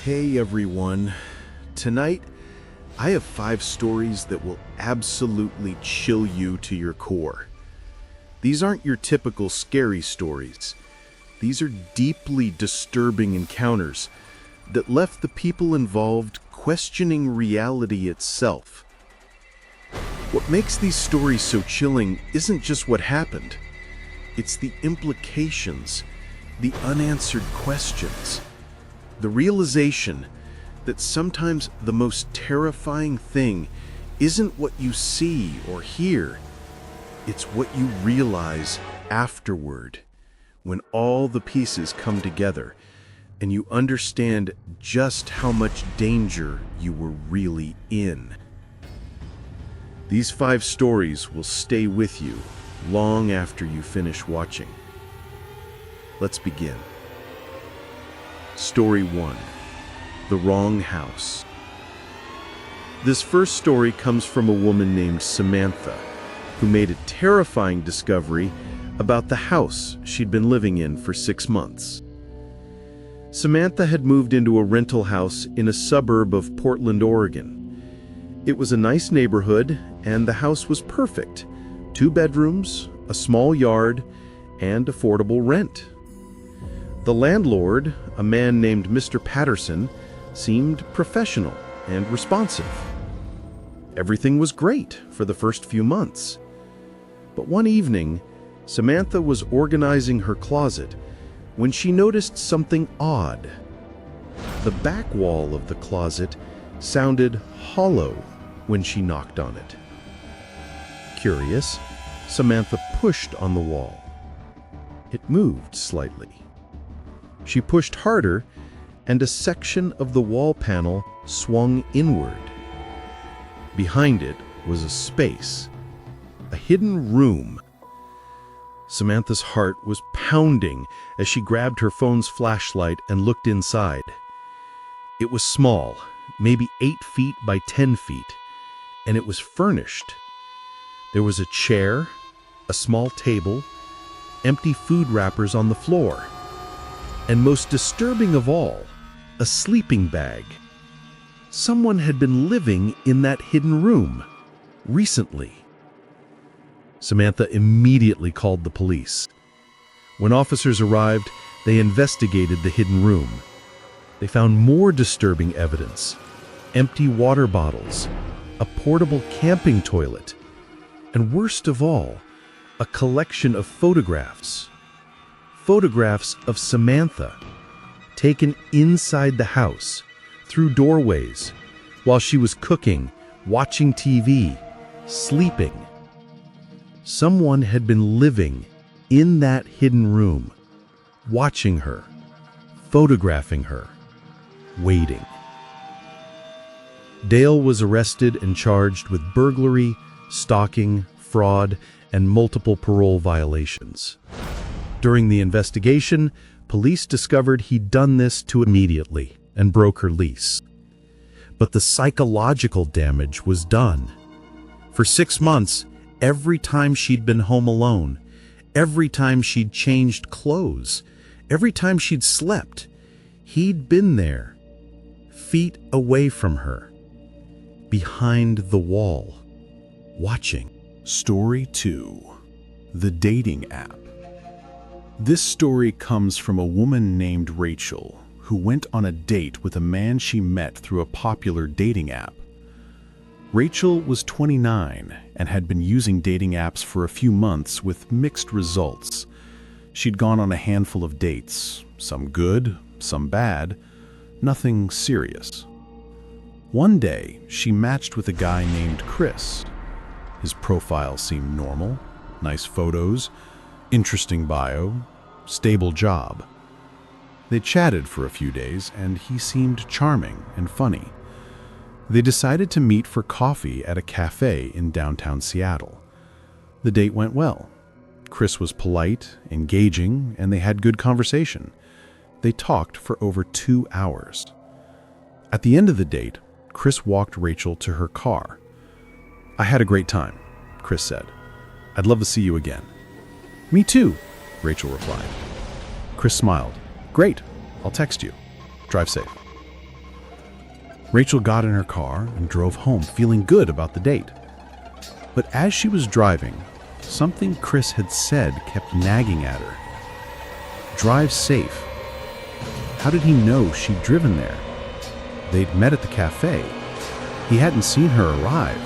Hey everyone. Tonight, I have 5 stories that will absolutely chill you to your core. These aren't your typical scary stories. These are deeply disturbing encounters that left the people involved questioning reality itself. What makes these stories so chilling isn't just what happened. It's the implications, the unanswered questions, the realization that sometimes the most terrifying thing isn't what you see or hear. It's what you realize afterward, when all the pieces come together and you understand just how much danger you were really in. These 5 stories will stay with you long after you finish watching. Let's begin. Story 1. The Wrong House. This first story comes from a woman named Samantha, who made a terrifying discovery about the house she'd been living in for 6 months. Samantha had moved into a rental house in a suburb of Portland, Oregon. It was a nice neighborhood, and the house was perfect. 2 bedrooms, a small yard, and affordable rent. The landlord, a man named Mr. Patterson, seemed professional and responsive. Everything was great for the first few months. But one evening, Samantha was organizing her closet when she noticed something odd. The back wall of the closet sounded hollow when she knocked on it. Curious, Samantha pushed on the wall. It moved slightly. She pushed harder, and a section of the wall panel swung inward. Behind it was a space, a hidden room. Samantha's heart was pounding as she grabbed her phone's flashlight and looked inside. It was small, maybe 8 feet by 10 feet, and it was furnished. There was a chair, a small table, empty food wrappers on the floor, and most disturbing of all, a sleeping bag. Someone had been living in that hidden room recently. Samantha immediately called the police. When officers arrived, they investigated the hidden room. They found more disturbing evidence: empty water bottles, a portable camping toilet, and worst of all, a collection of photographs. Photographs of Samantha, taken inside the house, through doorways, while she was cooking, watching TV, sleeping. Someone had been living in that hidden room, watching her, photographing her, waiting. Dale was arrested and charged with burglary, stalking, fraud, and multiple parole violations. During the investigation, police discovered he'd done this too immediately and broke her lease. But the psychological damage was done. For 6 months, every time she'd been home alone, every time she'd changed clothes, every time she'd slept, he'd been there, feet away from her, behind the wall, watching. Story 2. The Dating App. This story comes from a woman named Rachel, who went on a date with a man she met through a popular dating app. Rachel was 29 and had been using dating apps for a few months with mixed results. She'd gone on a handful of dates, some good, some bad, nothing serious. One day, she matched with a guy named Chris. His profile seemed normal, nice photos, interesting bio, stable job. They chatted for a few days, and he seemed charming and funny. They decided to meet for coffee at a cafe in downtown Seattle. The date went well. Chris was polite, engaging, and they had good conversation. They talked for over 2 hours. At the end of the date, Chris walked Rachel to her car. "I had a great time," Chris said. "I'd love to see you again." "Me too," Rachel replied. Chris smiled. "Great, I'll text you. Drive safe." Rachel got in her car and drove home, feeling good about the date. But as she was driving, something Chris had said kept nagging at her. Drive safe. How did he know she'd driven there? They'd met at the cafe. He hadn't seen her arrive.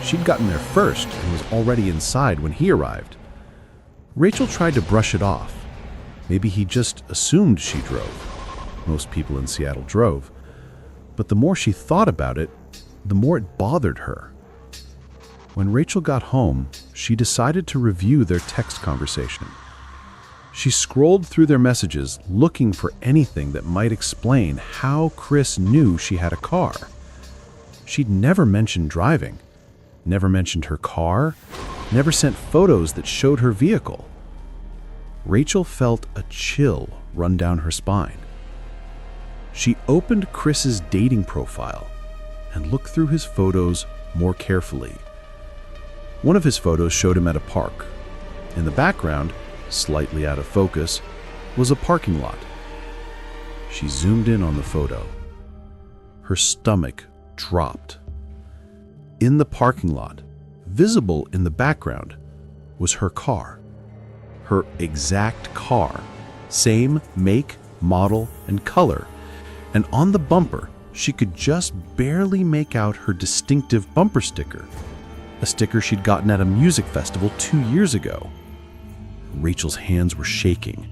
She'd gotten there first and was already inside when he arrived. Rachel tried to brush it off. Maybe he just assumed she drove. Most people in Seattle drove. But the more she thought about it, the more it bothered her. When Rachel got home, she decided to review their text conversation. She scrolled through their messages looking for anything that might explain how Chris knew she had a car. She'd never mentioned driving, never mentioned her car, never sent photos that showed her vehicle. Rachel felt a chill run down her spine. She opened Chris's dating profile and looked through his photos more carefully. One of his photos showed him at a park. In the background, slightly out of focus, was a parking lot. She zoomed in on the photo. Her stomach dropped. In the parking lot, visible in the background, was her car. Her exact car, same make, model, and color. And on the bumper, she could just barely make out her distinctive bumper sticker, a sticker she'd gotten at a music festival 2 years ago. Rachel's hands were shaking.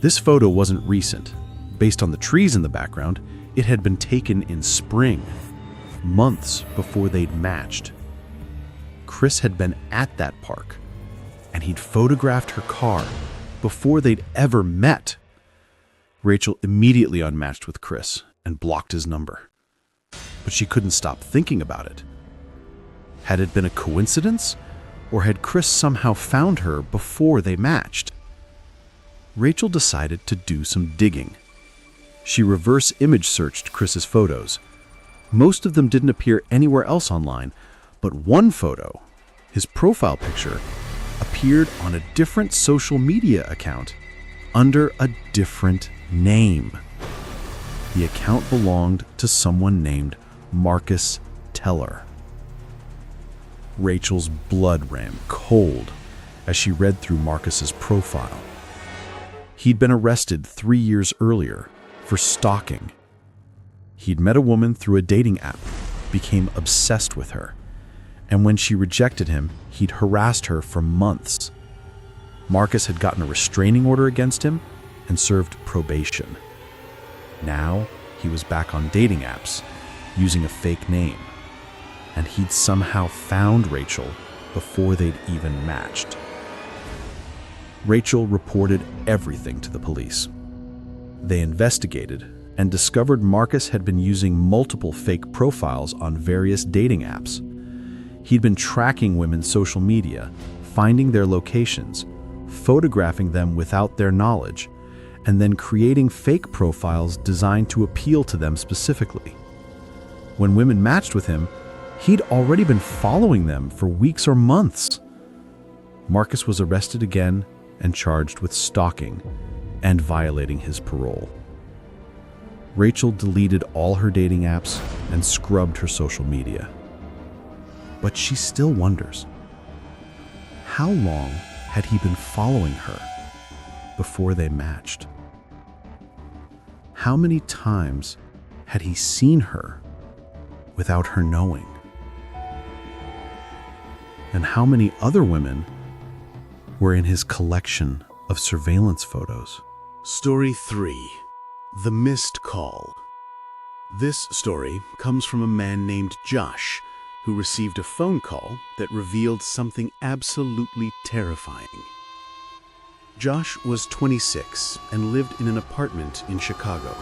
This photo wasn't recent. Based on the trees in the background, it had been taken in spring, months before they'd matched. Chris had been at that park, and he'd photographed her car before they'd ever met. Rachel immediately unmatched with Chris and blocked his number. But she couldn't stop thinking about it. Had it been a coincidence, or had Chris somehow found her before they matched? Rachel decided to do some digging. She reverse image searched Chris's photos. Most of them didn't appear anywhere else online, but one photo, his profile picture, appeared on a different social media account under a different name. The account belonged to someone named Marcus Teller. Rachel's blood ran cold as she read through Marcus's profile. He'd been arrested 3 years earlier for stalking. He'd met a woman through a dating app, became obsessed with her, and when she rejected him, he'd harassed her for months. Marcus had gotten a restraining order against him and served probation. Now he was back on dating apps, using a fake name, and he'd somehow found Rachel before they'd even matched. Rachel reported everything to the police. They investigated and discovered Marcus had been using multiple fake profiles on various dating apps. He'd been tracking women's social media, finding their locations, photographing them without their knowledge, and then creating fake profiles designed to appeal to them specifically. When women matched with him, he'd already been following them for weeks or months. Marcus was arrested again and charged with stalking and violating his parole. Rachel deleted all her dating apps and scrubbed her social media. But she still wonders, how long had he been following her before they matched? How many times had he seen her without her knowing? And how many other women were in his collection of surveillance photos? Story 3. The Missed Call. This story comes from a man named Josh, who received a phone call that revealed something absolutely terrifying. Josh was 26 and lived in an apartment in Chicago.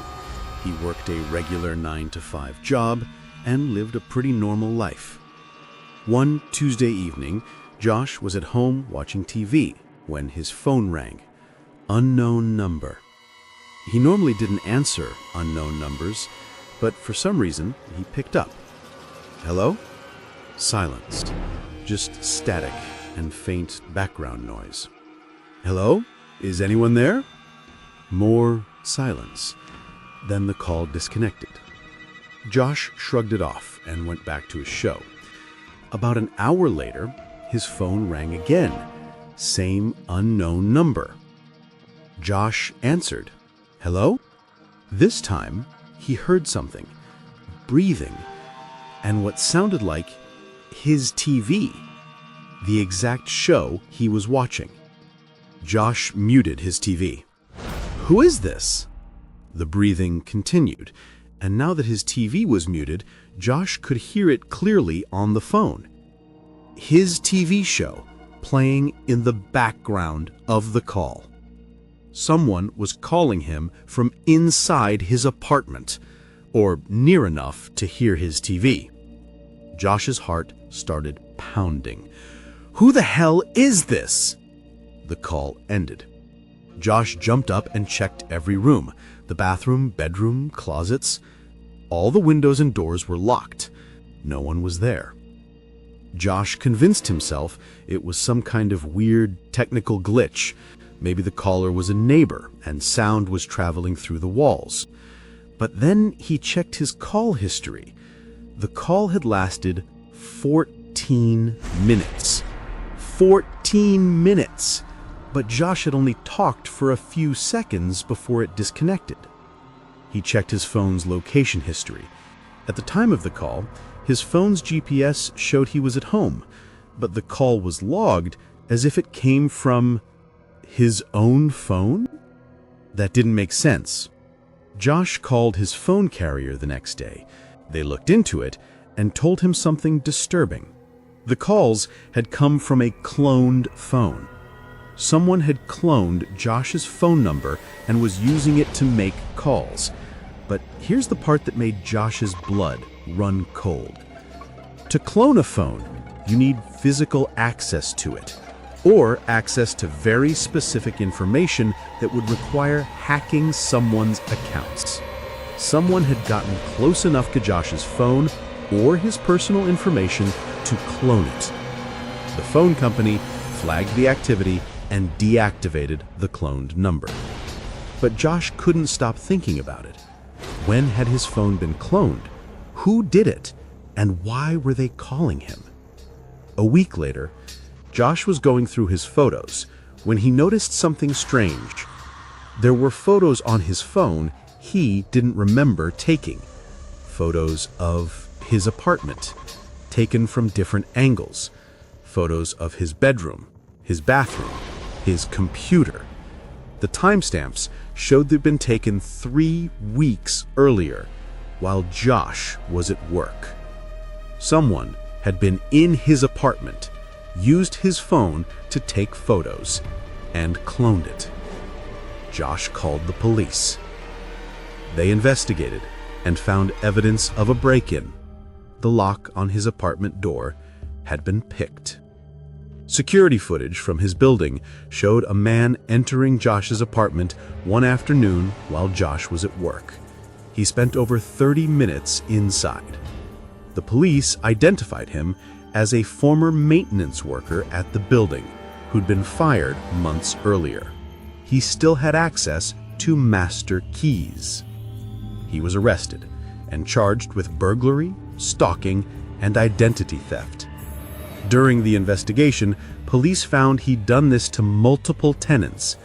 He worked a regular 9-to-5 job and lived a pretty normal life. One Tuesday evening, Josh was at home watching TV when his phone rang. Unknown number. He normally didn't answer unknown numbers, but for some reason, he picked up. Hello? Silence. Just static and faint background noise. Hello? Is anyone there? More silence. Then the call disconnected. Josh shrugged it off and went back to his show. About an hour later, his phone rang again. Same unknown number. Josh answered. "Hello?" This time, he heard something, breathing, and what sounded like his TV, the exact show he was watching. Josh muted his TV. "Who is this?" The breathing continued, and now that his TV was muted, Josh could hear it clearly on the phone. His TV show playing in the background of the call. Someone was calling him from inside his apartment, or near enough to hear his TV. Josh's heart started pounding. "Who the hell is this?" The call ended. Josh jumped up and checked every room, the bathroom, bedroom, closets. All the windows and doors were locked. No one was there. Josh convinced himself it was some kind of weird technical glitch. Maybe the caller was a neighbor and sound was traveling through the walls. But then he checked his call history. The call had lasted 14 minutes. 14 minutes! But Josh had only talked for a few seconds before it disconnected. He checked his phone's location history. At the time of the call, his phone's GPS showed he was at home, but the call was logged as if it came from his own phone? That didn't make sense. Josh called his phone carrier the next day. They looked into it and told him something disturbing. The calls had come from a cloned phone. Someone had cloned Josh's phone number and was using it to make calls. But here's the part that made Josh's blood run cold. To clone a phone, you need physical access to it, or access to very specific information that would require hacking someone's accounts. Someone had gotten close enough to Josh's phone or his personal information to clone it. The phone company flagged the activity and deactivated the cloned number. But Josh couldn't stop thinking about it. When had his phone been cloned? Who did it? And why were they calling him? A week later, Josh was going through his photos when he noticed something strange. There were photos on his phone he didn't remember taking. Photos of his apartment, taken from different angles. Photos of his bedroom, his bathroom, his computer. The timestamps showed they'd been taken 3 weeks earlier, while Josh was at work. Someone had been in his apartment, used his phone to take photos, and cloned it. Josh called the police. They investigated and found evidence of a break-in. The lock on his apartment door had been picked. Security footage from his building showed a man entering Josh's apartment one afternoon while Josh was at work. He spent over 30 minutes inside. The police identified him as a former maintenance worker at the building who'd been fired months earlier. He still had access to master keys. He was arrested and charged with burglary, stalking, and identity theft. During the investigation, police found he'd done this to multiple tenants,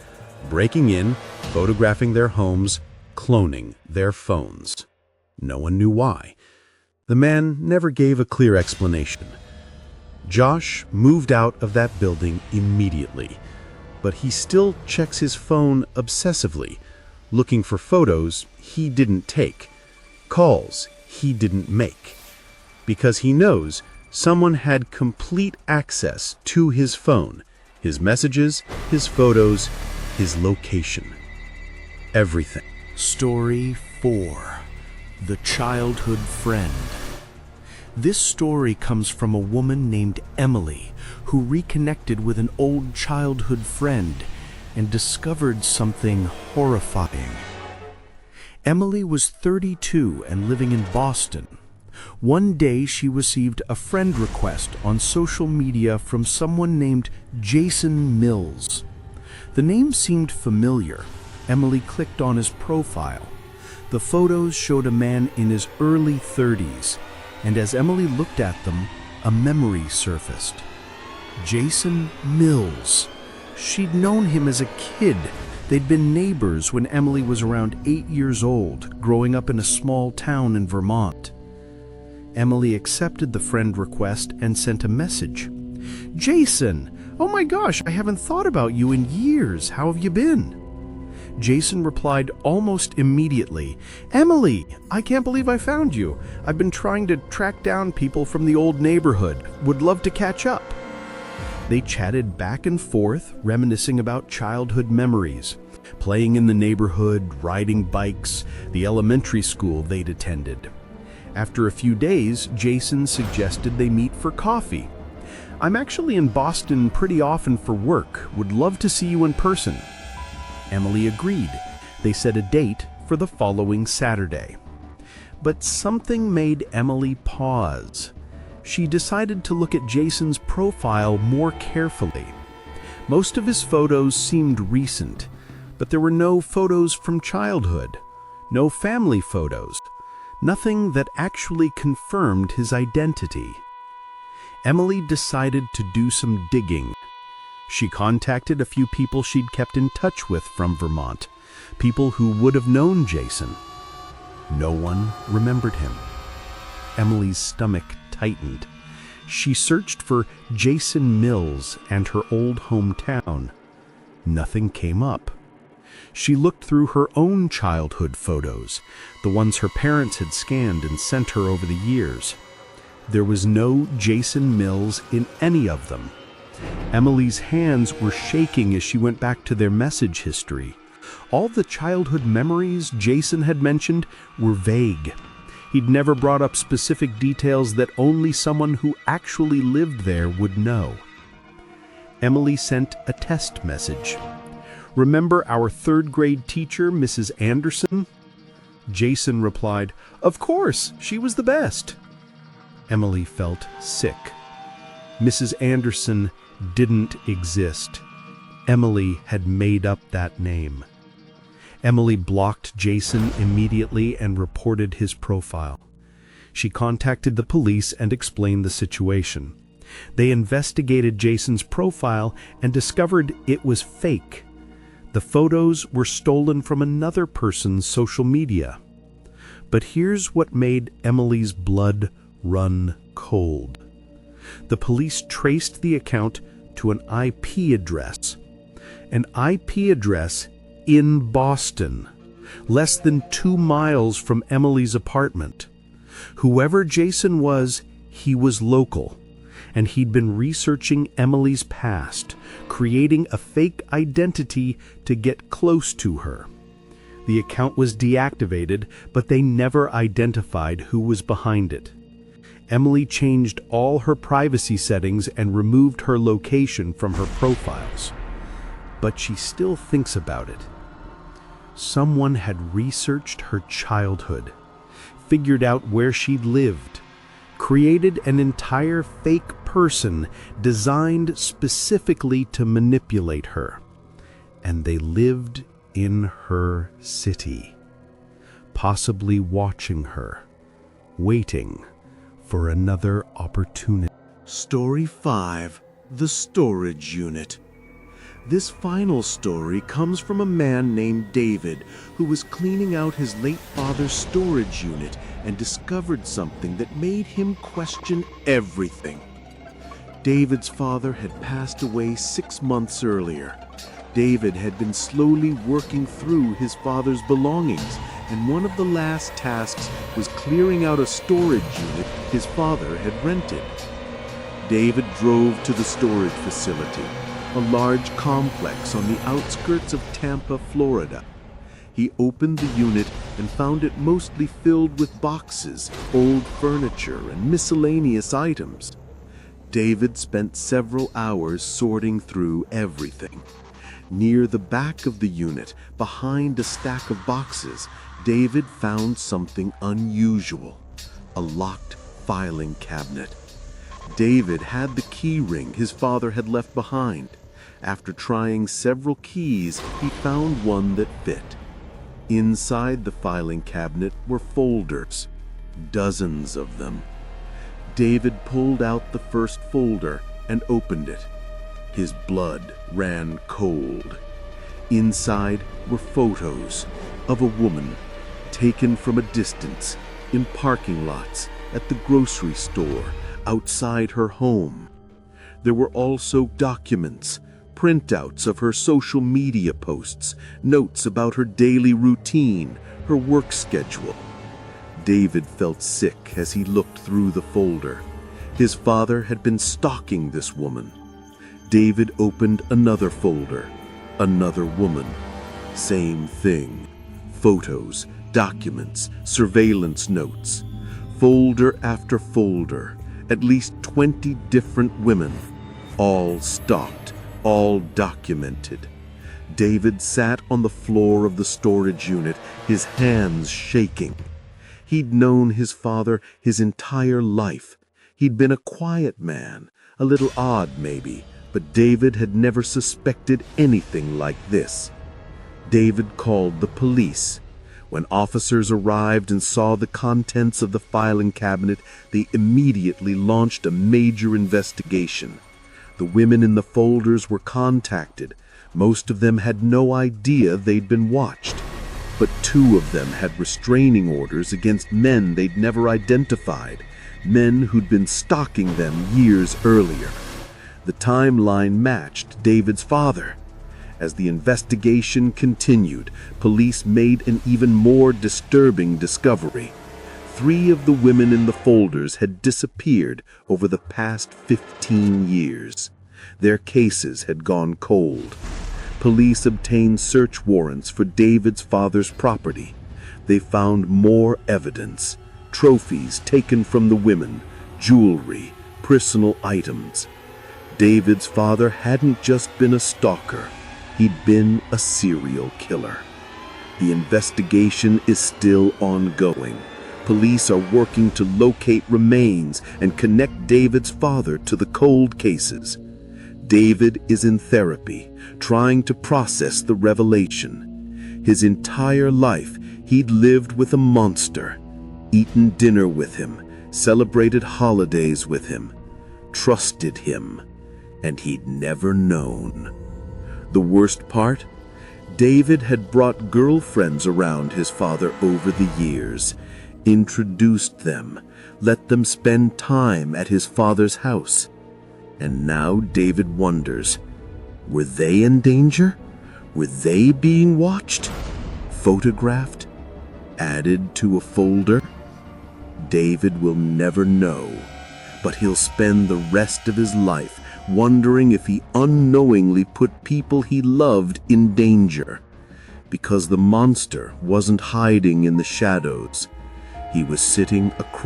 breaking in, photographing their homes, cloning their phones. No one knew why. The man never gave a clear explanation. Josh moved out of that building immediately, but he still checks his phone obsessively, looking for photos he didn't take, calls he didn't make, because he knows someone had complete access to his phone, his messages, his photos, his location. Everything. Story 4. The Childhood Friend. This story comes from a woman named Emily who reconnected with an old childhood friend and discovered something horrifying. Emily was 32 and living in Boston. One day she received a friend request on social media from someone named Jason Mills. The name seemed familiar. Emily clicked on his profile. The photos showed a man in his early 30s, and as Emily looked at them, a memory surfaced. Jason Mills. She'd known him as a kid. They'd been neighbors when Emily was around 8 years old, growing up in a small town in Vermont. Emily accepted the friend request and sent a message. "Jason, oh my gosh, I haven't thought about you in years. How have you been?" Jason replied almost immediately, "Emily, I can't believe I found you. I've been trying to track down people from the old neighborhood. Would love to catch up." They chatted back and forth, reminiscing about childhood memories, playing in the neighborhood, riding bikes, the elementary school they'd attended. After a few days, Jason suggested they meet for coffee. "I'm actually in Boston pretty often for work. Would love to see you in person." Emily agreed. They set a date for the following Saturday. But something made Emily pause. She decided to look at Jason's profile more carefully. Most of his photos seemed recent, but there were no photos from childhood, no family photos, nothing that actually confirmed his identity. Emily decided to do some digging. She contacted a few people she'd kept in touch with from Vermont, people who would have known Jason. No one remembered him. Emily's stomach tightened. She searched for Jason Mills and her old hometown. Nothing came up. She looked through her own childhood photos, the ones her parents had scanned and sent her over the years. There was no Jason Mills in any of them. Emily's hands were shaking as she went back to their message history. All the childhood memories Jason had mentioned were vague. He'd never brought up specific details that only someone who actually lived there would know. Emily sent a test message. "Remember our third-grade teacher, Mrs. Anderson?" Jason replied, "Of course, she was the best." Emily felt sick. Mrs. Anderson didn't exist. Emily had made up that name. Emily blocked Jason immediately and reported his profile. She contacted the police and explained the situation. They investigated Jason's profile and discovered it was fake. The photos were stolen from another person's social media. But here's what made Emily's blood run cold. The police traced the account to an IP address. An IP address in Boston, less than 2 miles from Emily's apartment. Whoever Jason was, he was local, and he'd been researching Emily's past, creating a fake identity to get close to her. The account was deactivated, but they never identified who was behind it. Emily changed all her privacy settings and removed her location from her profiles. But she still thinks about it. Someone had researched her childhood, figured out where she'd lived, created an entire fake person designed specifically to manipulate her. And they lived in her city, possibly watching her, waiting for another opportunity. Story 5: The Storage Unit. This final story comes from a man named David who was cleaning out his late father's storage unit and discovered something that made him question everything. David's father had passed away 6 months earlier. David had been slowly working through his father's belongings, and one of the last tasks was clearing out a storage unit his father had rented. David drove to the storage facility, a large complex on the outskirts of Tampa, Florida. He opened the unit and found it mostly filled with boxes, old furniture, and miscellaneous items. David spent several hours sorting through everything. Near the back of the unit, behind a stack of boxes, David found something unusual: a locked filing cabinet. David had the key ring his father had left behind. After trying several keys, he found one that fit. Inside the filing cabinet were folders, dozens of them. David pulled out the first folder and opened it. His blood ran cold. Inside were photos of a woman taken from a distance in parking lots, at the grocery store, outside her home. There were also documents, printouts of her social media posts, notes about her daily routine, her work schedule. David felt sick as he looked through the folder. His father had been stalking this woman. David opened another folder. Another woman. Same thing. Photos, documents, surveillance notes. Folder after folder. At least 20 different women. All stalked, all documented. David sat on the floor of the storage unit, his hands shaking. He'd known his father his entire life. He'd been a quiet man, a little odd maybe, but David had never suspected anything like this. David called the police. When officers arrived and saw the contents of the filing cabinet, they immediately launched a major investigation. The women in the folders were contacted. Most of them had no idea they'd been watched. But 2 of them had restraining orders against men they'd never identified, men who'd been stalking them years earlier. The timeline matched David's father. As the investigation continued, police made an even more disturbing discovery. 3 of the women in the folders had disappeared over the past 15 years. Their cases had gone cold. Police obtained search warrants for David's father's property. They found more evidence, trophies taken from the women, jewelry, personal items. David's father hadn't just been a stalker. He'd been a serial killer. The investigation is still ongoing. Police are working to locate remains and connect David's father to the cold cases. David is in therapy, trying to process the revelation. His entire life, he'd lived with a monster, eaten dinner with him, celebrated holidays with him, trusted him, and he'd never known. The worst part? David had brought girlfriends around his father over the years, introduced them, let them spend time at his father's house. And now David wonders, were they in danger? Were they being watched? Photographed? Added to a folder? David will never know, but he'll spend the rest of his life wondering if he unknowingly put people he loved in danger. Because the monster wasn't hiding in the shadows. He was sitting across